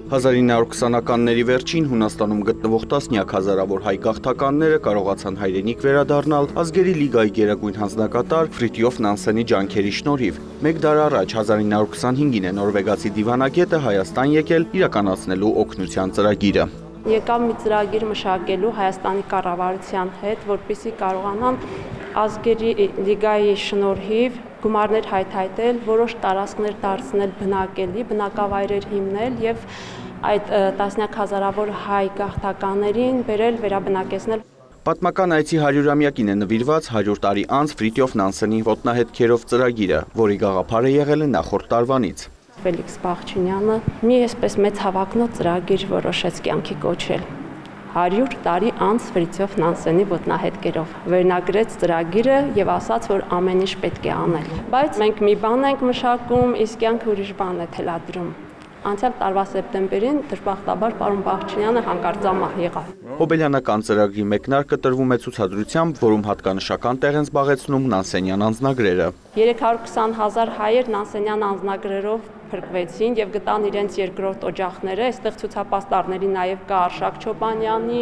1920-ականների վերջին Հունաստանում գտնվող տասնյակ հազարավոր հայ գաղթականները կարողացան հայրենիք վերադառնալ ազգերի լիգայի գերագույն հանձնակատար Ֆրիտյոֆ Նանսենի ջանքերի շնորհիվ։ Մեկ դար առաջ 1925-ին է նորվեգացի դիվանագետը Հայաստան եկել իրականացնելու օգնության ծրագիրը։ Եկավ մի ծրագիր մշակելու Հայաստանի կառավարության հետ, որպեսզի կարողանան ազգերի լիգայի շնորհիվ գումարներ հայթայթել, որոշ տարածքներ դարձնել բնակելի, բնակավայրեր հիմնել եւ այդ տասնյակ հազարավոր հայ գաղթականներին բերել վերաբնակեցնել։ Պատմական այցի 100-ամյակին է նվիրված 100 տարի անց Ֆրիտյոֆ Նանսենի ոտնահետքերով ծրագիրը, որի գաղափարը եղել է նախորդ տարվանից։ Ֆելիքս Բաղչունյանը մի այսպես մեծ հավակնոտ ծրագիր որոշեց կյանքի կոչել։ 100 տարի անց Ֆրիտյոֆ Նանսենի ոտնահետքերով վերնագրեց ծրագիրը եւ ասաց, որ ամեն ինչ պետք է անել։ Բայց մենք մի բան ենք մշակում, իսկ կյանքը ուրիշ բան է թելադրում։ Անցյալ տարվա սեպտեմբերին դժբախտաբար պարոն Բաղչունյանը հանկարծամահ եղավ։ Հոբելյանական ծրագրի մեկնարկը տրվում է ցուցադրությամբ, որում հատկանշական տեղ են զբաղեցնում Նանսենյան անձնագրերը։ 320,000 հայեր Նանսենյան անձնագրերով փրկվեցին եւ գտան իրենց երկրորդ օջախները։ Այստեղ ցուցապաստառների նաեւ կա Արշակ Չոբանյանի,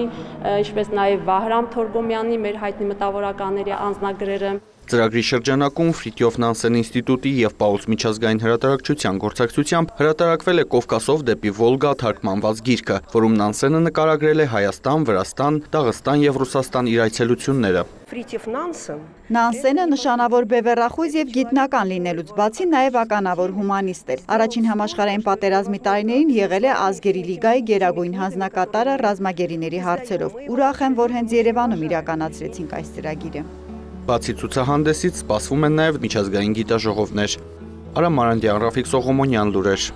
ինչպես նաեւ Վահրամ Թորգոմյանի, մեր հայտնի մտավորականների անձնագրերը։ Ծրագրի շրջանակում Ֆրիտյոֆ Նանսեն ինստիտուտի եւ Պաուլս միջազգային հրատարակչության գործակցությամբ հրատարակվել է Կովկասով դեպի Վոլգա թարգմանված գիրքը, որում Նանսենը նկարագրել է Հայաստան, Վրաստան, Դաղստան եւ Ռուսաստան իր այցելությունները։ Նանսենը նշանավոր բևեռախույզ եւ գիտնական լինելուց բացի նաեւ ականավոր հումանիստ էր։ Առաջին համաշխարհային պատերազմի տարիներին եղել է ազգերի լիգայի գերագույն հանձնակատարը ռազմագերիների հարցերով։ Ուրախ եմ, որ հենց Երևանում իրականացրեցինք այս ծրագիրը։ Բացի ցուցահանդեսից սպասվում են նաև միջազգային գիտաժողովներ։ Արամ Մարանդյան, Ռաֆիկ Սողոմոնյան լուրեր։